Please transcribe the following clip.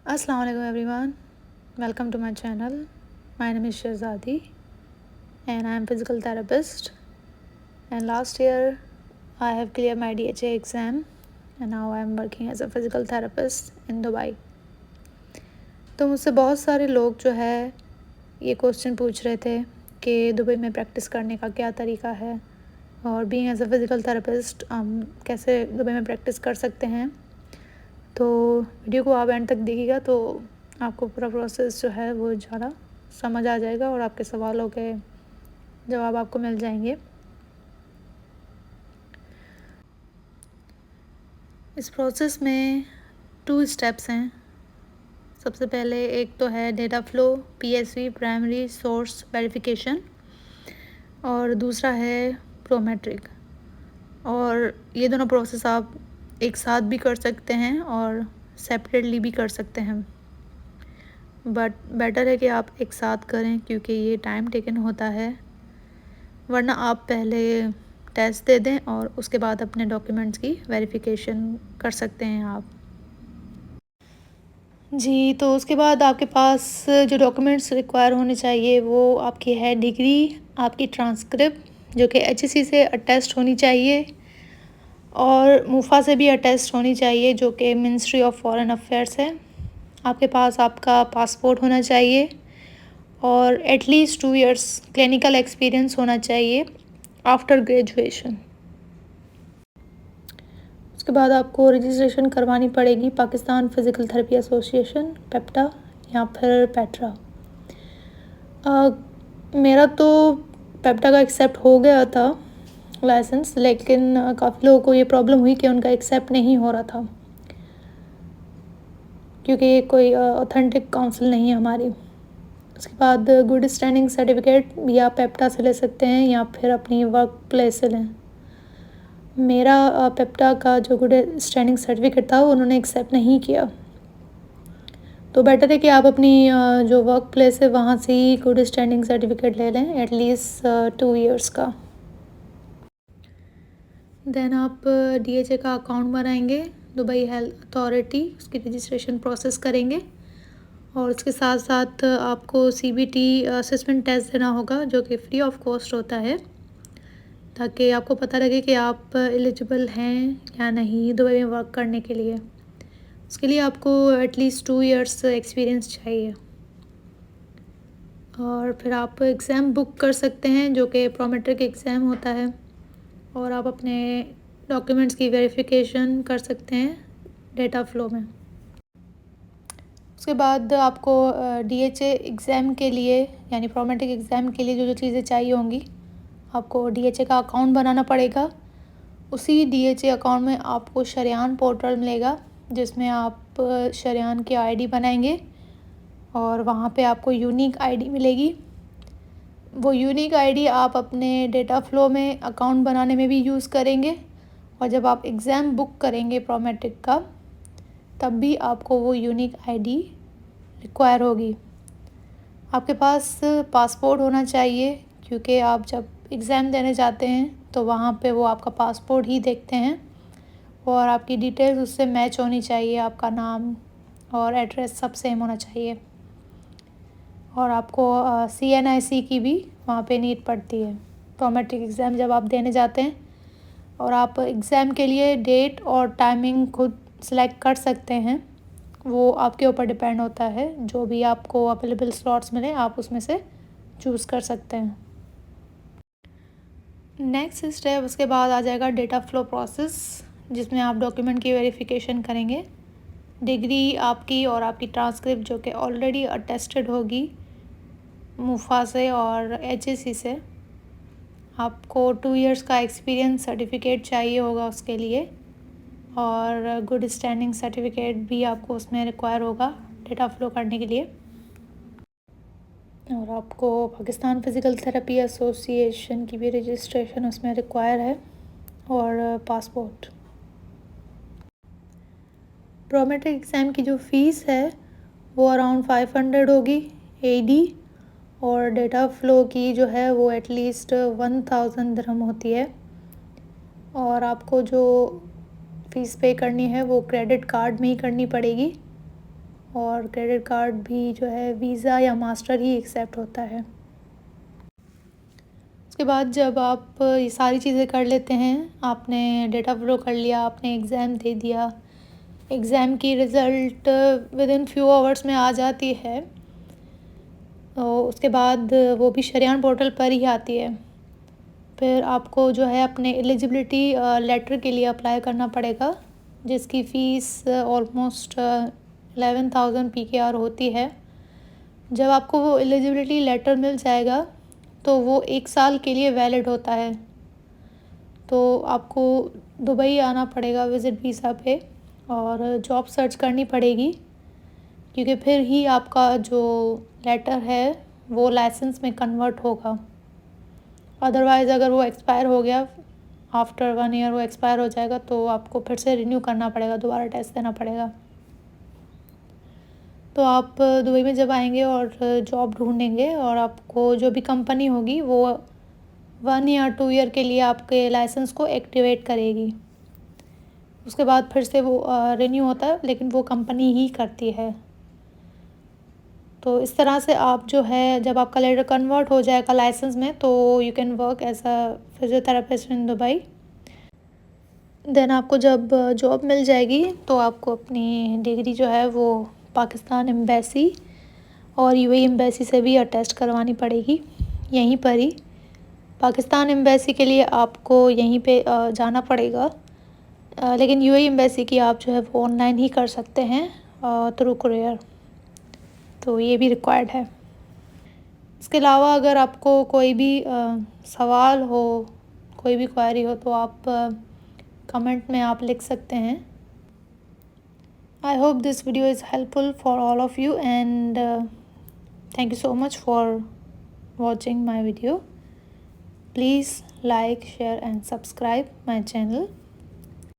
Assalamu alaikum everyone. Welcome to my channel. My name is Shahzadi and I am physical therapist. And last year I have cleared my DHA exam and now I am working as a physical therapist in Dubai. तो मुझसे बहुत सारे लोग जो है ये question पूछ रहे थे कि दुबई में प्रैक्टिस करने का क्या तरीका है और being as a physical therapist हम कैसे दुबई में प्रैक्टिस कर सकते हैं। तो वीडियो को आप एंड तक देखिएगा तो आपको पूरा प्रोसेस जो है वो ज़्यादा समझ आ जाएगा और आपके सवालों के जवाब आपको मिल जाएंगे। इस प्रोसेस में 2 स्टेप्स हैं। सबसे पहले एक तो है data flow PSV primary source verification और दूसरा है प्रोमेट्रिक। और ये दोनों प्रोसेस आप एक साथ भी कर सकते हैं और सेपरेटली भी कर सकते हैं, बट बेटर है कि आप एक साथ करें क्योंकि ये टाइम टेकन होता है। वरना आप पहले टेस्ट दे दें और उसके बाद अपने डॉक्यूमेंट्स की वेरिफिकेशन कर सकते हैं आप जी। तो उसके बाद आपके पास जो डॉक्यूमेंट्स रिक्वायर होने चाहिए वो आपकी है डिग्री, आपकी ट्रांसक्रिप्ट जो कि HSC से अटेस्ट होनी चाहिए और मुफा से भी अटेस्ट होनी चाहिए जो कि मिनिस्ट्री ऑफ फॉरेन अफेयर्स है। आपके पास आपका पासपोर्ट होना चाहिए और एटलीस्ट 2 इयर्स क्लिनिकल एक्सपीरियंस होना चाहिए आफ्टर ग्रेजुएशन। उसके बाद आपको रजिस्ट्रेशन करवानी पड़ेगी पाकिस्तान फ़िज़िकल थेरेपी एसोसिएशन पेप्टा या फिर पेट्रा। मेरा तो पेप्टा का एक्सेप्ट हो गया था लाइसेंस, लेकिन काफ़ी लोगों को ये प्रॉब्लम हुई कि उनका एक्सेप्ट नहीं हो रहा था क्योंकि ये कोई ऑथेंटिक काउंसिल नहीं है हमारी। उसके बाद गुड स्टैंडिंग सर्टिफिकेट भी आप पेप्टा से ले सकते हैं या फिर अपनी वर्क प्लेस से लें। मेरा पेप्टा का जो गुड स्टैंडिंग सर्टिफिकेट था उन्होंने एक्सेप्ट नहीं किया, तो बेटर है कि आप अपनी जो वर्क प्लेस है वहाँ से ही गुड स्टैंडिंग सर्टिफिकेट ले लें एटलीस्ट 2 इयर्स का। देन आप DHA का अकाउंट बनाएंगे, दुबई हेल्थ अथॉरिटी, उसकी रजिस्ट्रेशन प्रोसेस करेंगे और उसके साथ साथ आपको CBT असेसमेंट टेस्ट देना होगा जो कि फ्री ऑफ कॉस्ट होता है, ताकि आपको पता लगे कि आप एलिजिबल हैं या नहीं दुबई में वर्क करने के लिए। उसके लिए आपको एटलीस्ट 2 इयर्स एक्सपीरियंस चाहिए और फिर आप एग्ज़ाम बुक कर सकते हैं जो कि प्रोमेट्रिक एग्ज़ाम होता है और आप अपने डॉक्यूमेंट्स की वेरिफिकेशन कर सकते हैं डेटा फ्लो में। उसके बाद आपको DHA एग्ज़ाम के लिए यानी प्रोमेट्रिक एग्ज़ाम के लिए जो जो चीज़ें चाहिए होंगी, आपको DHA का अकाउंट बनाना पड़ेगा। उसी DHA अकाउंट में आपको शरियान पोर्टल मिलेगा जिसमें आप शरियान की ID बनाएंगे और वहाँ पे आपको यूनिक ID मिलेगी। वो यूनिक ID आप अपने डेटा फ्लो में अकाउंट बनाने में भी यूज़ करेंगे और जब आप एग्ज़ाम बुक करेंगे प्रोमेट्रिक का तब भी आपको वो यूनिक ID रिक्वायर होगी। आपके पास पासपोर्ट होना चाहिए क्योंकि आप जब एग्ज़ाम देने जाते हैं तो वहाँ पे वो आपका पासपोर्ट ही देखते हैं और आपकी डिटेल्स उससे मैच होनी चाहिए, आपका नाम और एड्रेस सब सेम होना चाहिए। और आपको CNIC की भी वहाँ पे नीड पड़ती है प्रोमेट्रिक एग्ज़ाम जब आप देने जाते हैं। और आप एग्ज़ाम के लिए डेट और टाइमिंग खुद सेलेक्ट कर सकते हैं, वो आपके ऊपर डिपेंड होता है। जो भी आपको अवेलेबल स्लॉट्स मिले आप उसमें से चूज़ कर सकते हैं। नेक्स्ट स्टेप उसके बाद आ जाएगा डेटा फ्लो प्रोसेस जिसमें आप डॉक्यूमेंट की वेरिफिकेशन करेंगे। डिग्री आपकी और आपकी ट्रांसक्रिप्ट जो कि ऑलरेडी अटेस्टेड होगी मुफा से और HSC से। आपको 2 इयर्स का एक्सपीरियंस सर्टिफिकेट चाहिए होगा उसके लिए और गुड स्टैंडिंग सर्टिफिकेट भी आपको उसमें रिक्वायर होगा डेटा फ्लो करने के लिए। और आपको पाकिस्तान फ़िज़िकल थेरेपी एसोसिएशन की भी रजिस्ट्रेशन उसमें रिक्वायर है और पासपोर्ट। प्रोमेट्रिक एग्ज़ाम की जो फ़ीस है वो अराउंड 500 होगी AD और डेटा फ्लो की जो है वो एटलीस्ट 1000 दिरहम होती है। और आपको जो फ़ीस पे करनी है वो क्रेडिट कार्ड में ही करनी पड़ेगी और क्रेडिट कार्ड भी जो है वीज़ा या मास्टर ही एक्सेप्ट होता है। उसके बाद जब आप ये सारी चीज़ें कर लेते हैं, आपने डेटा फ्लो कर लिया, आपने एग्ज़ाम दे दिया, एग्ज़ाम की रिज़ल्ट विदिन फ्यू आवर्स में आ जाती है, तो उसके बाद वो भी शरियान पोर्टल पर ही आती है। फिर आपको जो है अपने एलिजिबिलिटी लेटर के लिए अप्लाई करना पड़ेगा, जिसकी फ़ीस ऑलमोस्ट 11,000 PKR होती है। जब आपको वो एलिजिबिलिटी लेटर मिल जाएगा तो वो 1 साल के लिए वैलिड होता है। तो आपको दुबई आना पड़ेगा विज़िट वीज़ा पे और जॉब सर्च करनी पड़ेगी, क्योंकि फिर ही आपका जो लेटर है वो लाइसेंस में कन्वर्ट होगा। अदरवाइज़ अगर वो एक्सपायर हो गया, आफ्टर 1 ईयर वो एक्सपायर हो जाएगा, तो आपको फिर से रिन्यू करना पड़ेगा, दोबारा टेस्ट देना पड़ेगा। तो आप दुबई में जब आएंगे और जॉब ढूंढेंगे और आपको जो भी कंपनी होगी वो 1 या 2 ईयर के लिए आपके लाइसेंस को एक्टिवेट करेगी। उसके बाद फिर से वो रिन्यू होता है, लेकिन वो कंपनी ही करती है। तो इस तरह से आप जो है जब आपका लेटर कन्वर्ट हो जाएगा लाइसेंस में, तो you can work as a physiotherapist in Dubai. Then आपको जब जॉब मिल जाएगी तो आपको अपनी डिग्री जो है वो पाकिस्तान एम्बेसी और यूएई एम्बेसी से भी अटेस्ट करवानी पड़ेगी यहीं पर ही। पाकिस्तान एम्बेसी के लिए आपको यहीं पे जाना पड़ेगा, लेकिन यूएई एम्बेसी की आप जो है वो ऑनलाइन ही कर सकते हैं थ्रू कुरियर, तो ये भी रिक्वायर्ड है। इसके अलावा अगर आपको कोई भी सवाल हो, कोई भी क्वेरी हो, तो आप कमेंट में आप लिख सकते हैं। I hope this video is helpful for all of you and thank you so much for watching my video. Please like, share and subscribe my channel.